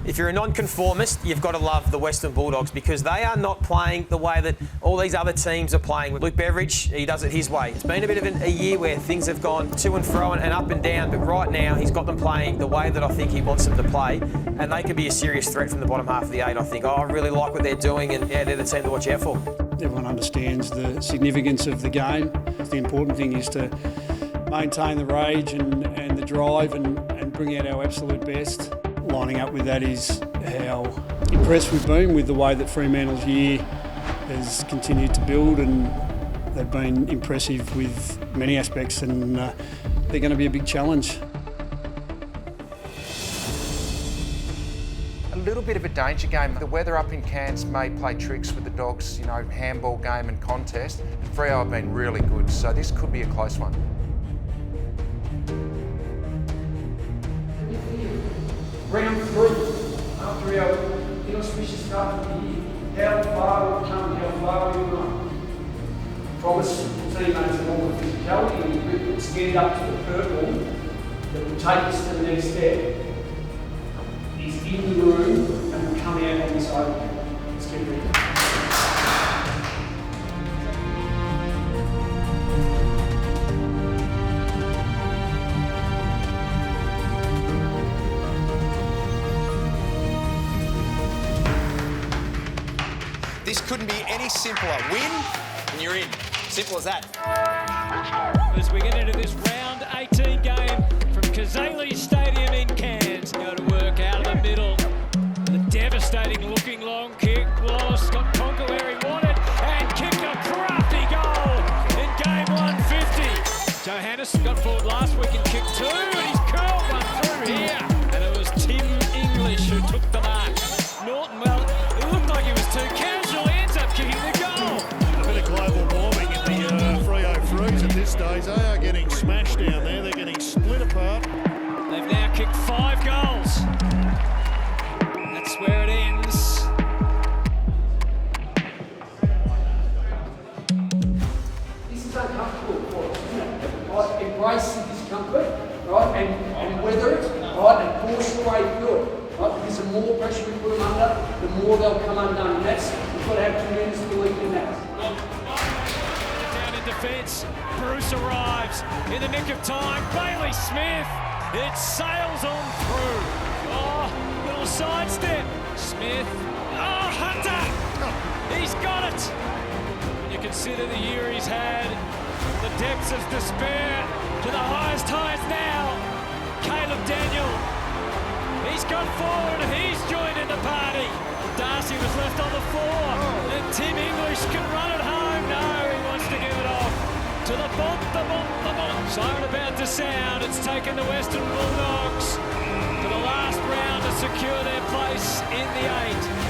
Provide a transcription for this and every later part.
If you're a non-conformist, you've got to love the Western Bulldogs because they are not playing the way that all these other teams are playing. Luke Beveridge, he does it his way. It's been a bit of a year where things have gone to and fro and up and down, but right now he's got them playing the way that I think he wants them to play, and they can be a serious threat from the bottom half of the 8, I think. I really like what they're doing, and yeah, they're the team to watch out for. Everyone understands the significance of the game. The important thing is to maintain the rage and the drive and bring out our absolute best. Lining up with that is how impressed we've been with the way that Fremantle's year has continued to build, and they've been impressive with many aspects, and they're going to be a big challenge. A little bit of a danger game. The weather up in Cairns may play tricks with the Dogs, you know, handball game and contest. And Freo have been really good, so this could be a close one. Round 3, after our inauspicious start of the year, how far we've come, how far we've gone. Promise teammates and all the physicality and the grit that's getting up to the purple that will take us to the next step is in the room and will come out on this open. Let's get ready. This couldn't be any simpler. Win and you're in. Simple as that. As we get into this round 18 game from Cazaly Stadium in Cairns. Go to work out of the middle. The devastating looking long kick. Wallace got Conker where he wanted and kicked a crafty goal in game 150. Johannes got forward last week and kicked 2 and he's curled one through here. And it was Tim English who took the mark. Norton, well, it looked like he was too casual. He ends up kicking the goal. A bit of global warming in the Freo Freeze at this stage. They are getting smashed down there. They're getting split apart. They've now kicked 5 goals. That's where it ends. This is uncomfortable for us, isn't it? Right? Embrace the discomfort, right? And weather it, right? And force your way through it. Right? Because the more pressure we put them under, the more they'll come undone. And that's, we've got to have tremendous belief in that. Down in defence, Bruce arrives in the nick of time. Bailey Smith, it sails on through. Oh, little sidestep. Smith, oh, Hunter, he's got it. When you consider the year he's had, the depths of despair to the highest highs now. Caleb Daniel, he's gone forward, he's joined in the party. Darcy was left on the floor, and Tim English can run it home. No, he wants to give it off to the bump, the bump, the bump. Siren about to sound. It's taken the Western Bulldogs to the last round to secure their place in the 8.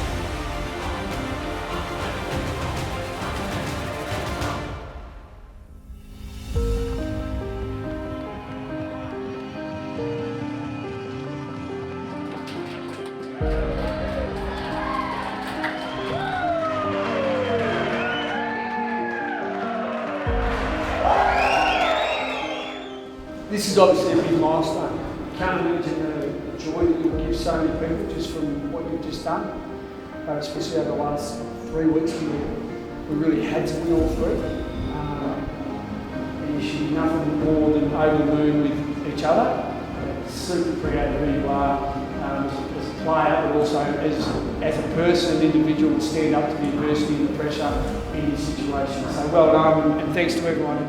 This is obviously a big milestone. You can't imagine the joy that you'll give so many people just from what you've just done, especially over the last 3 weeks we really had to win all 3. And you should be nothing more than over the moon with each other. Super creative who you are as a player, but also as a person, an individual, and stand up to the adversity and the pressure in this situation. So well done, and thanks to everyone.